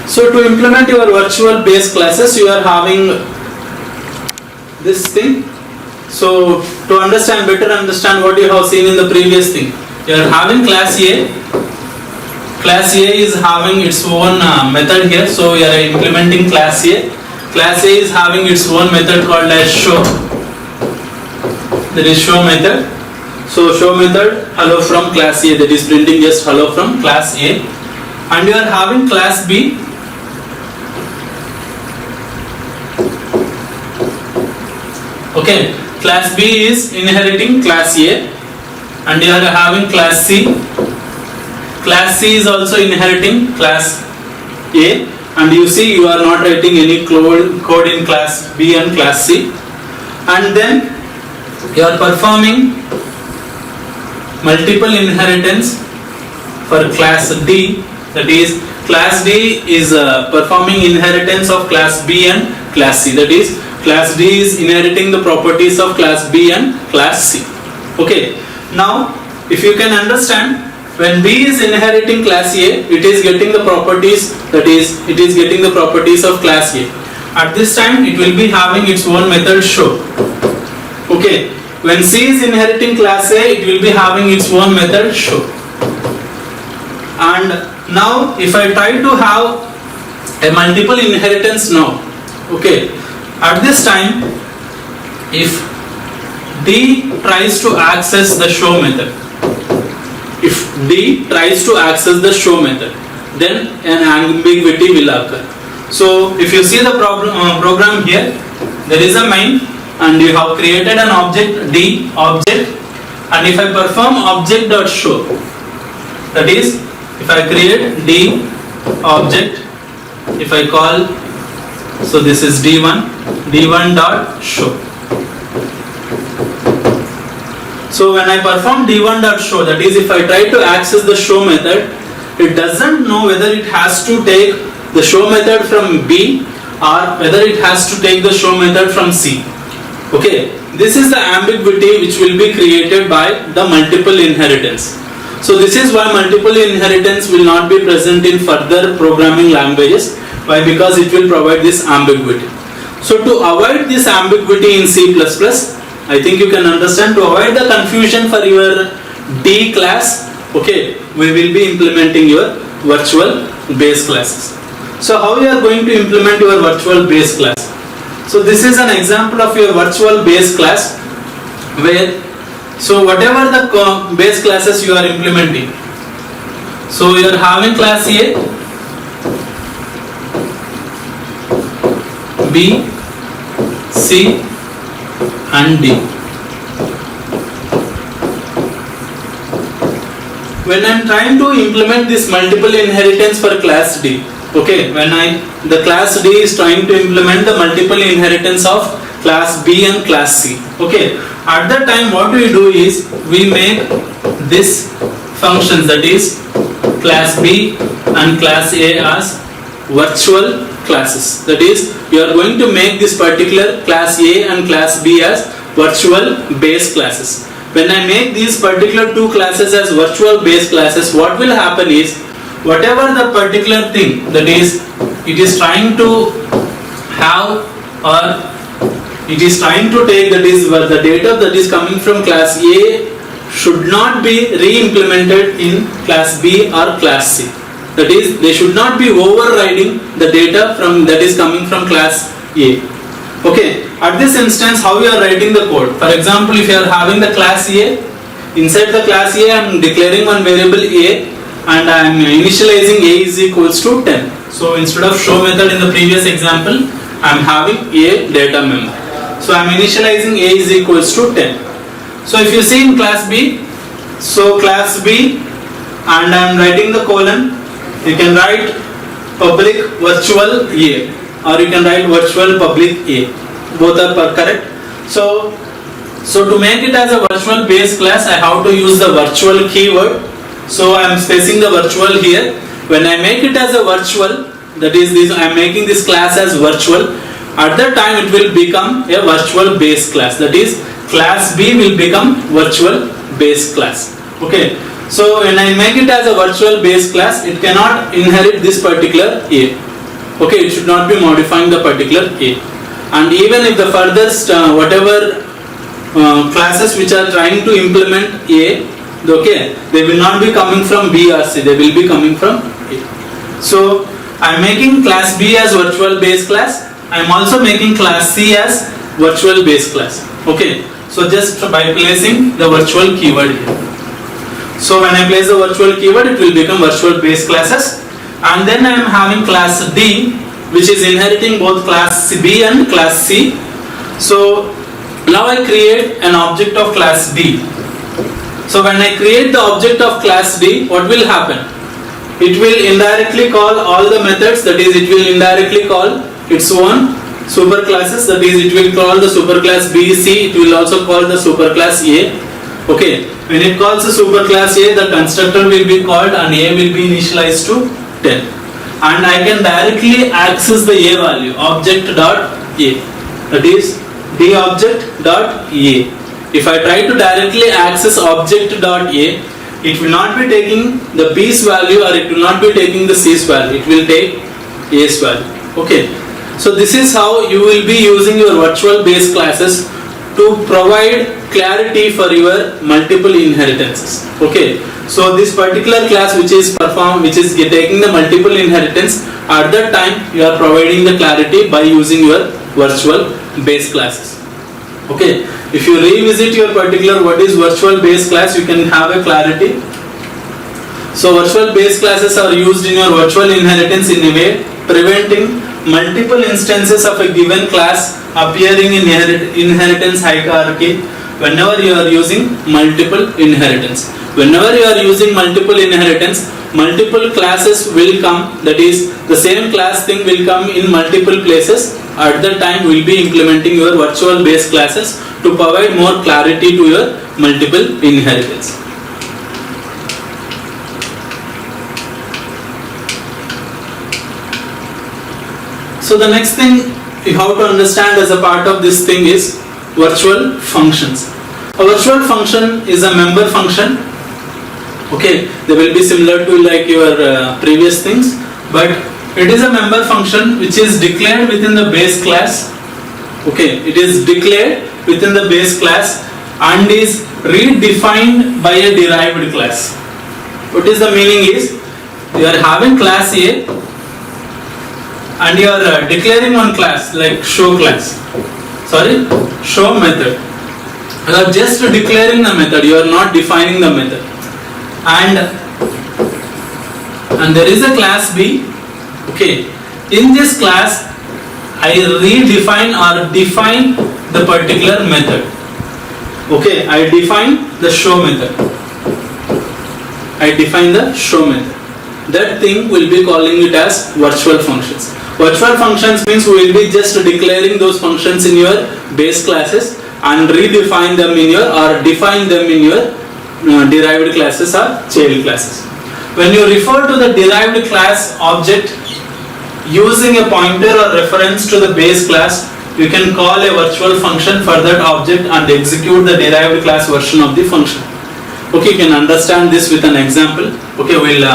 So to implement your virtual base classes, you are having this thing. So to better understand what you have seen in the previous thing, you are having class A. Class A is having its own method here. So we are implementing class A. Class A is having its own method called as show. That is show method. So show method hello from class A, that is printing just hello from class A. And you are having class B. Okay, class B is inheriting class A, and you are having class C. Class C is also inheriting class A, and you see you are not writing any code in class B and class C. And then you are performing multiple inheritance for class D. That is, class D is performing inheritance of class B and class C. That is, class D is inheriting the properties of class B and class C. Okay. Now, if you can understand, when B is inheriting class A, it is getting the properties. That is, it is getting the properties of class A. At this time, it will be having its own method show. Okay. When C is inheriting class A, it will be having its own method show. And now, if I try to have a multiple inheritance now, okay, at this time, if D tries to access the show method, then an ambiguity will occur. So, if you see the program here, there is a main, and you have created an object D object, and if I perform object.show, that is, if I create D object, if I call, so this is D1 dot show. So when I perform D1 dot show, that is, if I try to access the show method, it doesn't know whether it has to take the show method from B or whether it has to take the show method from C. Okay, this is the ambiguity which will be created by the multiple inheritance. So this is why multiple inheritance will not be present in further programming languages. Why? Because it will provide this ambiguity. So to avoid this ambiguity in C++, I think you can understand, to avoid the confusion for your D class, okay, we will be implementing your virtual base classes. So how you are going to implement your virtual base class? So this is an example of your virtual base class, where, so whatever the base classes you are implementing, so you are having class A, B, C and D. When I am trying to implement this multiple inheritance for class D, okay, the class D is trying to implement the multiple inheritance of class B and class C. Okay, at that time what we do is we make this functions, that is class B and class A, as virtual classes. That is, you are going to make this particular class A and class B as virtual base classes. When I make these particular two classes as virtual base classes, what will happen is, whatever the particular thing that is, it is trying to have, or it is trying to take, that is, the data that is coming from class A should not be re-implemented in class B or class C. That is, they should not be overriding the data from that is coming from class A. Okay, at this instance, how you are writing the code? For example, if you are having the class A, inside the class A I am declaring one variable A, and I am initializing A is equals to 10. So instead of show method in the previous example, I am having A data member. So I am initializing A is equals to 10. So if you see in class B, so class B, and I am writing the colon, you can write public virtual A, or you can write virtual public A. Both are correct. So to make it as a virtual base class, I have to use the virtual keyword. So I am spacing the virtual here. When I make it as a virtual, that is this, I am making this class as virtual. At that time, it will become a virtual base class. That is, class B will become virtual base class. Okay. So when I make it as a virtual base class, it cannot inherit this particular A. Okay, it should not be modifying the particular A. And even if the further whatever classes which are trying to implement A, okay, they will not be coming from B or C, they will be coming from A. So I am making class B as virtual base class, I am also making class C as virtual base class. Okay, so just by placing the virtual keyword here. So when I place the virtual keyword, it will become virtual base classes. And then I am having class D, which is inheriting both class B and class C. So now I create an object of class D. So when I create the object of class D, what will happen? It will indirectly call all the methods, that is it will indirectly call its own superclasses, that is it will call the superclass B, C, it will also call the superclass A. Okay, when it calls the superclass A, the constructor will be called and A will be initialized to 10. And I can directly access the A value, object dot A, that is D object dot A. If I try to directly access object dot A, it will not be taking the B's value or it will not be taking the C's value, it will take A's value. Okay, so this is how you will be using your virtual base classes to provide clarity for your multiple inheritances. Okay, so this particular class which is taking the multiple inheritance, at that time you are providing the clarity by using your virtual base classes. Okay, if you revisit your particular what is virtual base class, you can have a clarity. So virtual base classes are used in your virtual inheritance in a way preventing multiple instances of a given class appearing in inheritance hierarchy whenever you are using multiple inheritance. Whenever you are using multiple inheritance, multiple classes will come, that is the same class thing will come in multiple places. At that time we will be implementing your virtual base classes to provide more clarity to your multiple inheritance. So the next thing you have to understand as a part of this thing is virtual functions. A virtual function is a member function. Okay, they will be similar to like your previous things, but it is a member function which is declared within the base class. Okay, it is declared within the base class and is redefined by a derived class. What is the meaning is, you are having class A and you are declaring one class like show method. You are just declaring the method, you are not defining the method. And there is a class B. Okay, in this class I redefine or define the particular method. Okay, I define the show method. That thing will be calling it as virtual functions. Virtual functions means we will be just declaring those functions in your base classes and redefine them in your or define them in your derived classes or child classes. When you refer to the derived class object using a pointer or reference to the base class, you can call a virtual function for that object and execute the derived class version of the function. Okay, you can understand this with an example. Okay, we'll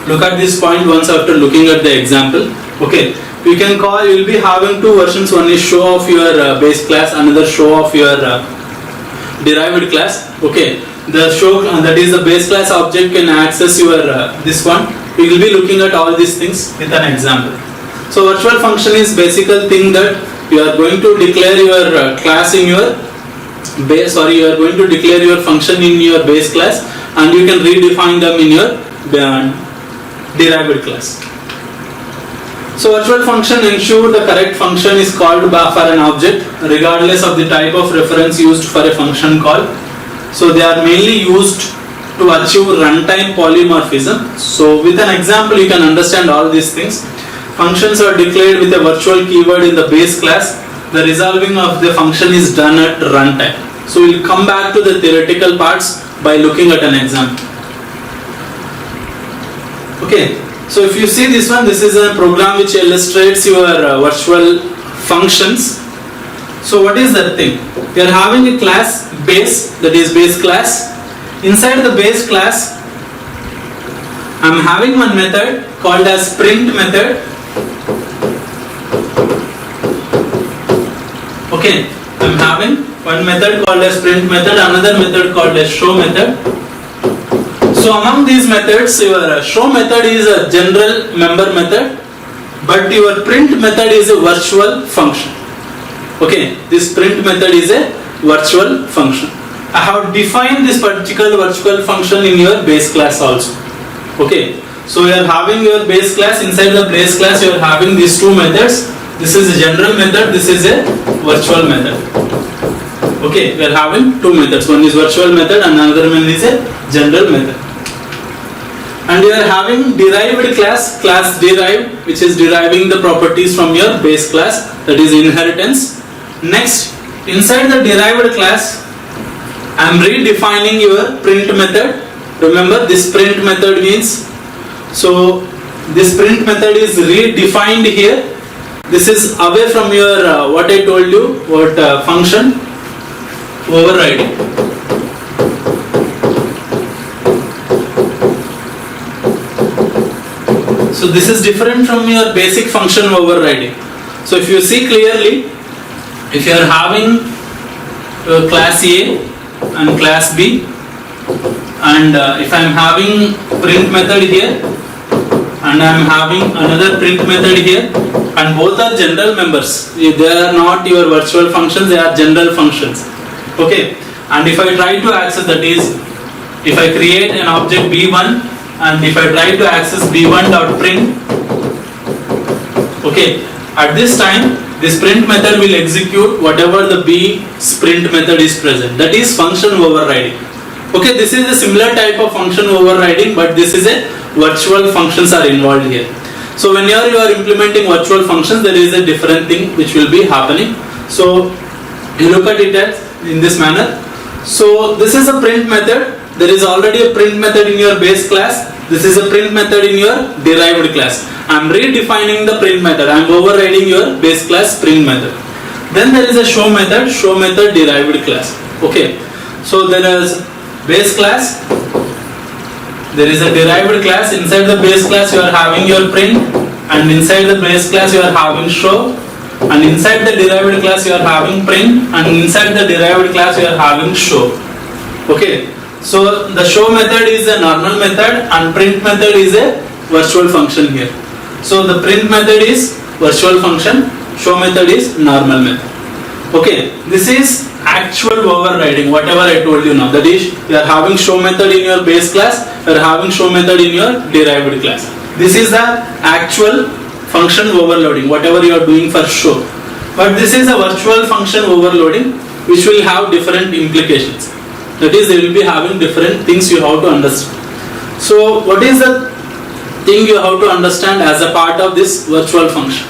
look at this point once after looking at the example. Okay, you will be having two versions. One is show of your base class, another show of your derived class. Okay, the show that is the base class object can access your this one. We will be looking at all these things with an example. So virtual function is basic thing that you are going to declare your class in your base, you are going to declare your function in your base class and you can redefine them in your derived class. So virtual function ensure the correct function is called for an object regardless of the type of reference used for a function call. So they are mainly used to achieve runtime polymorphism. So with an example you can understand all these things. Functions are declared with a virtual keyword in the base class. The resolving of the function is done at runtime. So we'll come back to the theoretical parts by looking at an example. Okay, so if you see this one, this is a program which illustrates your virtual functions. So what is that thing? We are having a class base, that is base class. Inside the base class, I am having one method called as print method. Okay, I'm having one method called as print method, another method called as show method. So among these methods, your show method is a general member method, but your print method is a virtual function. Okay, this print method is a virtual function. I have defined this particular virtual function in your base class also. Okay, so you are having your base class. Inside the base class you are having these two methods. This is a general method, this is a virtual method. Okay, we are having two methods. One is virtual method and another one is a general method. And you are having derived class, class derived, which is deriving the properties from your base class, that is inheritance. Next, inside the derived class, I am redefining your print method. Remember, this print method means, so this print method is redefined here. This is away from your what I told you, what function overriding. So this is different from your basic function overriding. So if you see clearly, if you are having class A and class B, and if I am having print method here and I am having another print method here, and both are general members, they are not your virtual functions, they are general functions. Okay, and if I try to access, that is, if I create an object B1 and if I try to access b1.print, okay, at this time this print method will execute whatever the B's print method is present. That is function overriding. Okay, this is a similar type of function overriding, but this is a virtual functions are involved here. So whenever you are implementing virtual functions, there is a different thing which will be happening. So you look at it as in this manner. So this is a print method. There is already a print method in your base class. This is a print method in your derived class. I am redefining the print method. I am overriding your base class print method. Then there is a show method derived class. Okay. So there is base class. There is a derived class. Inside the base class you are having your print, and inside the base class you are having show, and inside the derived class you are having print, and inside the derived class you are having show. Okay. So the show method is a normal method and print method is a virtual function here. So the print method is virtual function, show method is normal method. Okay, this is actual overriding, whatever I told you now. That is, you are having show method in your base class, you are having show method in your derived class. This is the actual function overloading, whatever you are doing for show. But this is a virtual function overloading which will have different implications. That is, they will be having different things you have to understand. So what is the thing you have to understand as a part of this virtual function?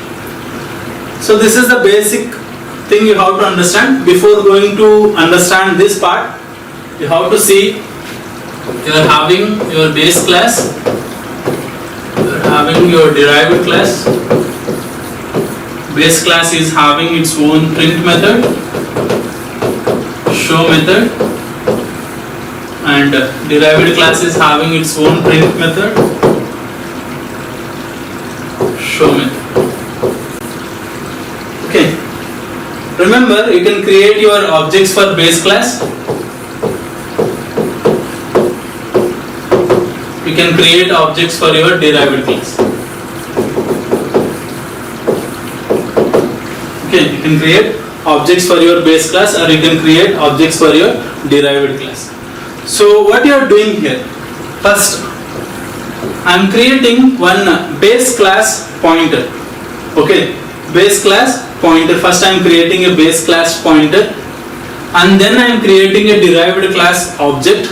So this is the basic thing you have to understand. Before going to understand this part, you have to see you are having your base class, you are having your derived class. Base class is having its own print method, show method, and derived class is having its own print method, show method. Okay. Remember, you can create your objects for base class. You can create objects for your derived class. Okay, you can create objects for your base class or you can create objects for your derived class. So what you are doing here? First, I am creating one base class pointer. Okay, base class pointer. First I am creating a base class pointer, and then I am creating a derived class object.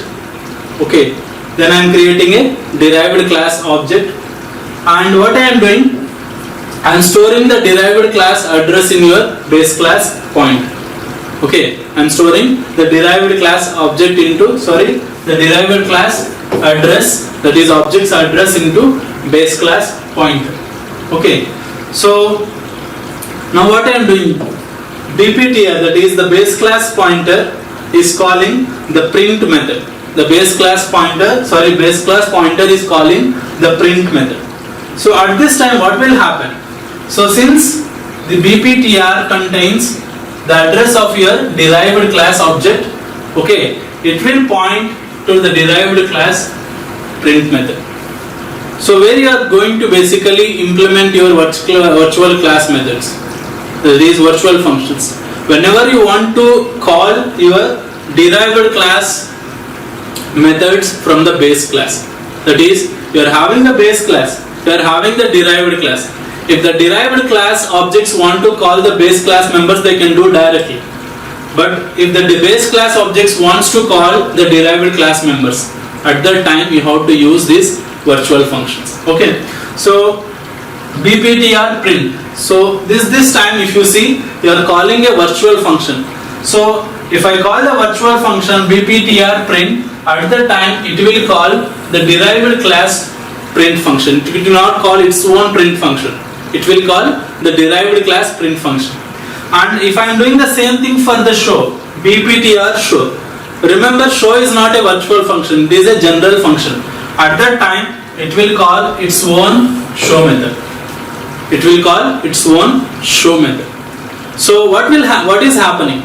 Okay, then I am creating a derived class object, and what I am doing, I am storing the derived class address in your base class pointer. Okay, I am storing the derived class object into, the derived class address, that is object's address, into base class pointer. Okay, so now what I am doing, BPTR, that is the base class pointer, is calling the print method. The base class pointer is calling the print method. So at this time what will happen? So since the BPTR contains the address of your derived class object. Okay, it will point to the derived class print method. So where you are going to basically implement your virtual class methods, these virtual functions. Whenever you want to call your derived class methods from the base class, that is, you are having the base class, you are having the derived class. If the derived class objects want to call the base class members, they can do directly. But if the base class objects wants to call the derived class members, at that time you have to use these virtual functions. Okay, so BPTR print. So this time if you see, you are calling a virtual function. So if I call the virtual function BPTR print, at the time it will call the derived class print function. It will not call its own print function. It will call the derived class print function. And if I am doing the same thing for the show, BPTR show. Remember, show is not a virtual function, it is a general function. At that time, it will call its own show method. It will call its own show method. So what is happening?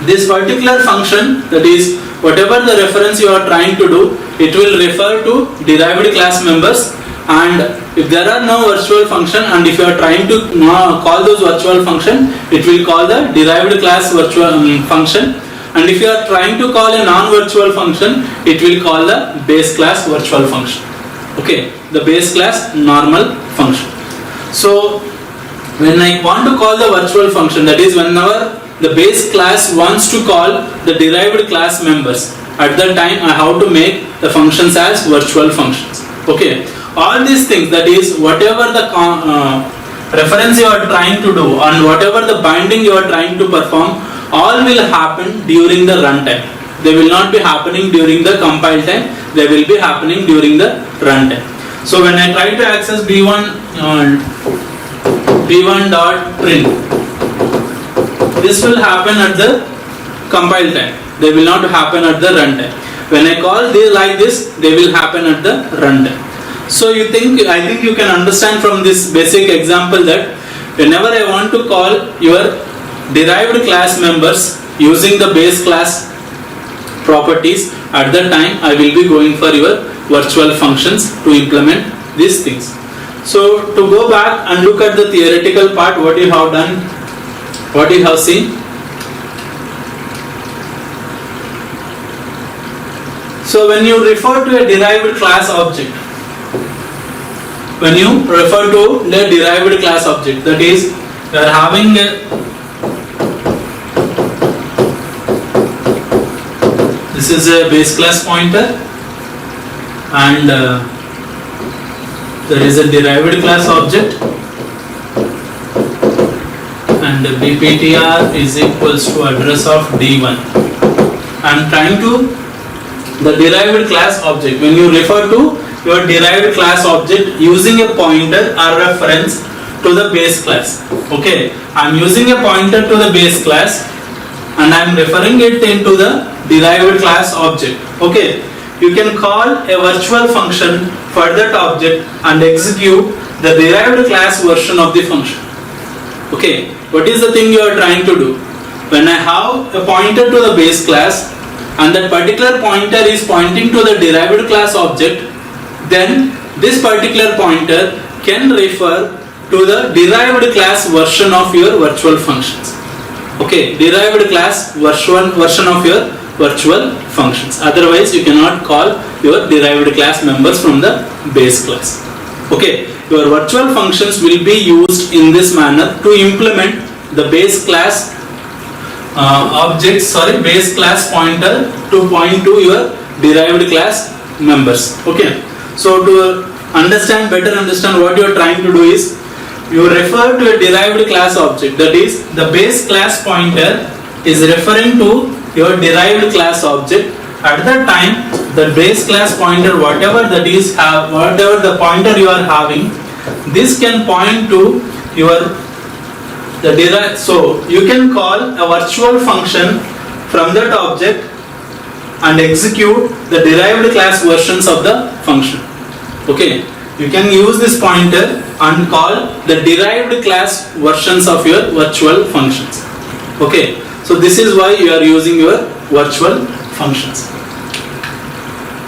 This particular function, that is, whatever the reference you are trying to do, it will refer to derived class members. And if there are no virtual function, and if you are trying to call those virtual function, it will call the derived class virtual function. And if you are trying to call a non-virtual function, it will call the base class virtual function. Okay, the base class normal function. So when I want to call the virtual function, that is, whenever the base class wants to call the derived class members, at that time I have to make the functions as virtual functions. Okay, all these things, that is, whatever the reference you are trying to do and whatever the binding you are trying to perform, all will happen during the runtime. They will not be happening during the compile time, they will be happening during the runtime. So when I try to access b1.print, this will happen at the compile time, they will not happen at the runtime. When I call this like this, they will happen at the runtime. So I think you can understand from this basic example that whenever I want to call your derived class members using the base class properties, at that time I will be going for your virtual functions to implement these things. So to go back and look at the theoretical part, what you have done, what you have seen. So when you refer to a derived class object, when you refer to the derived class object, that is, you are having this is a base class pointer, and there is a derived class object, and BPTR is equals to address of D1. I am trying to the derived class object. When you refer to your derived class object using a pointer or reference to the base class. Okay, I am using a pointer to the base class and I am referring it into the derived class object. Okay, you can call a virtual function for that object and execute the derived class version of the function. Okay, what is the thing you are trying to do? When I have a pointer to the base class and that particular pointer is pointing to the derived class object, then this particular pointer can refer to the derived class version of your virtual functions. Okay, derived class version of your virtual functions. Otherwise, you cannot call your derived class members from the base class. Okay, your virtual functions will be used in this manner to implement the base class base class pointer to point to your derived class members. Okay, so to better understand what you are trying to do is, you refer to a derived class object, that is, the base class pointer is referring to your derived class object. At that time, the base class pointer, whatever the pointer you are having, this can point to your so you can call a virtual function from that object and execute the derived class versions of the function. Okay, you can use this pointer and call the derived class versions of your virtual functions. Okay, so this is why you are using your virtual functions.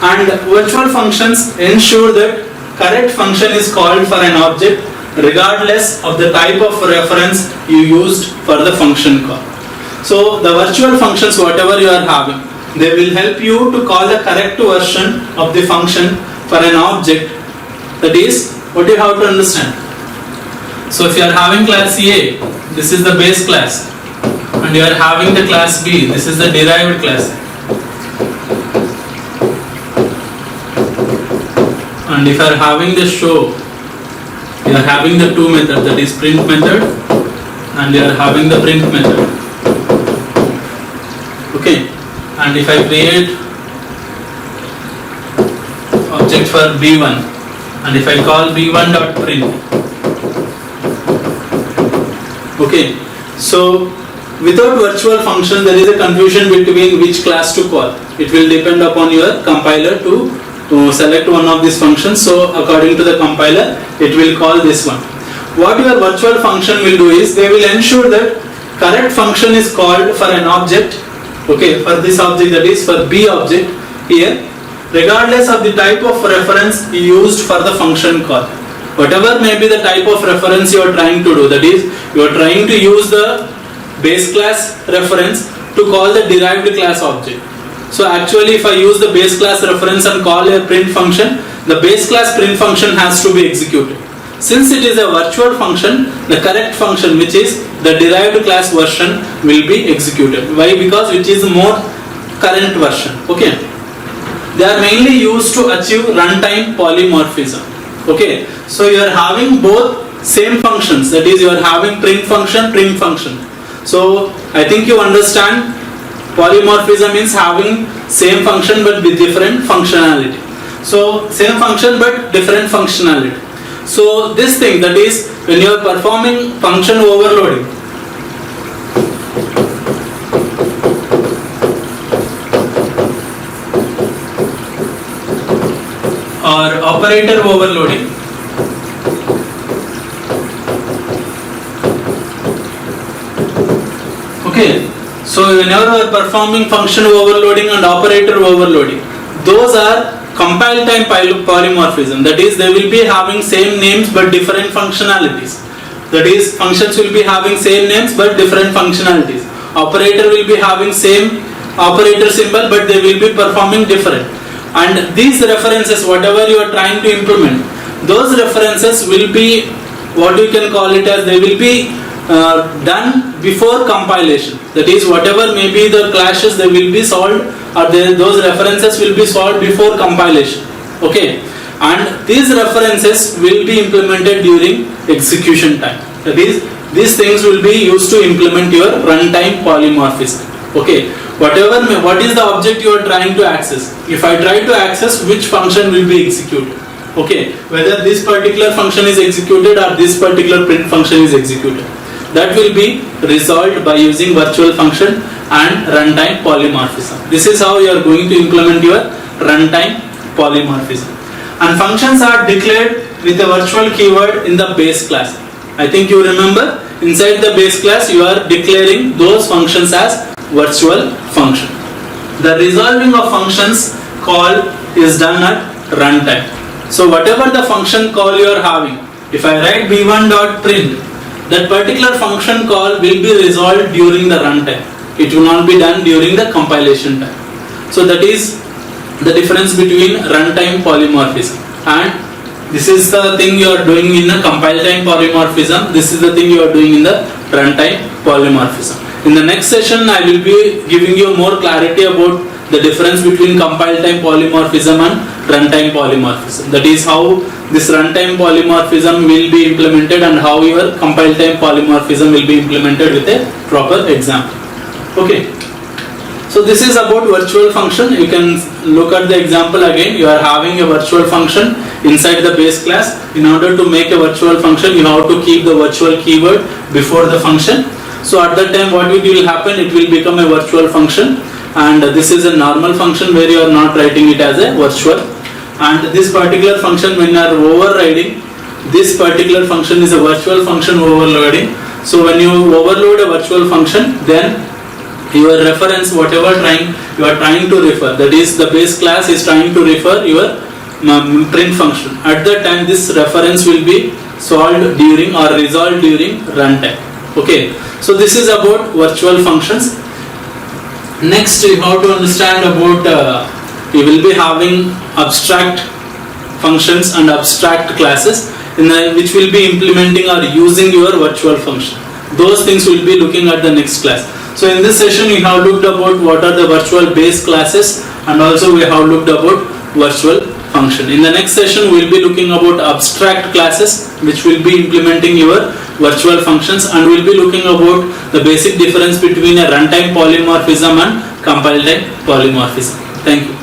And virtual functions ensure that correct function is called for an object regardless of the type of reference you used for the function call. So the virtual functions, whatever you are having, they will help you to call the correct version of the function for an object. That is what you have to understand. So if you are having class A, this is the base class, and you are having the class B, this is the derived class. And if you are having the show, you are having the two methods, that is print method and you are having the print method. Okay, and if I create object for B1 and if I call B1.print, okay, so without virtual function there is a confusion between which class to call. It will depend upon your compiler to select one of these functions. So according to the compiler, it will call this one. What your virtual function will do is, they will ensure that correct function is called for an object, okay, for this object, that is for B object here, regardless of the type of reference used for the function call. Whatever may be the type of reference you are trying to do, that is you are trying to use the base class reference to call the derived class object. So actually if I use the base class reference and call a print function, the base class print function has to be executed. Since it is a virtual function, the correct function, which is the derived class version, will be executed. Why? Because which is more current version. Okay. They are mainly used to achieve runtime polymorphism. Okay. So you are having both same functions, that is you are having print function. So I think you understand. Polymorphism means having same function but with different functionality. So same function but different functionality. So this thing, that is when you are performing function overloading, or operator overloading, okay. So whenever you are performing function overloading and operator overloading, those are compile time polymorphism. That is, they will be having same names but different functionalities. That is, functions will be having same names but different functionalities. Operator will be having same operator symbol but they will be performing different. And these references, whatever you are trying to implement, those references will be what you can call it as, they will be done before compilation. That is, whatever may be the clashes, they will be solved, or those references will be solved before compilation. Okay, and these references will be implemented during execution time. That is, these things will be used to implement your runtime polymorphism. Okay, what is the object you are trying to access? If I try to access, which function will be executed? Okay, whether this particular function is executed or this particular print function is executed. That will be resolved by using virtual function and runtime polymorphism. This is how you are going to implement your runtime polymorphism. And functions are declared with a virtual keyword in the base class. I think you remember, inside the base class you are declaring those functions as virtual function. The resolving of functions call is done at runtime. So whatever the function call you are having, if I write b1.print, that particular function call will be resolved during the runtime. It will not be done during the compilation time. So that is the difference between runtime polymorphism. And this is the thing you are doing in the compile time polymorphism. This is the thing you are doing in the runtime polymorphism. In the next session, I will be giving you more clarity about the difference between compile time polymorphism and runtime polymorphism. That is how this runtime polymorphism will be implemented and how your compile time polymorphism will be implemented with a proper example. Okay. So this is about virtual function. You can look at the example again. You are having a virtual function inside the base class. In order to make a virtual function, you have to keep the virtual keyword before the function. So at that time what will happen, it will become a virtual function, and this is a normal function where you are not writing it as a virtual and this particular function, when you are overriding, this particular function is a virtual function overloading. So when you overload a virtual function, then your reference, whatever you are trying to refer, that is the base class is trying to refer your print function. At that time, this reference will be solved during or resolved during runtime. Okay, so this is about virtual functions. Next, you have to understand about you will be having abstract functions and abstract classes which will be implementing or using your virtual function. Those things will be looking at the next class. So in this session, we have looked about what are the virtual base classes, and also we have looked about virtual function. In the next session, we will be looking about abstract classes which will be implementing your virtual functions, and we will be looking about the basic difference between a runtime polymorphism and compile time polymorphism. Thank you.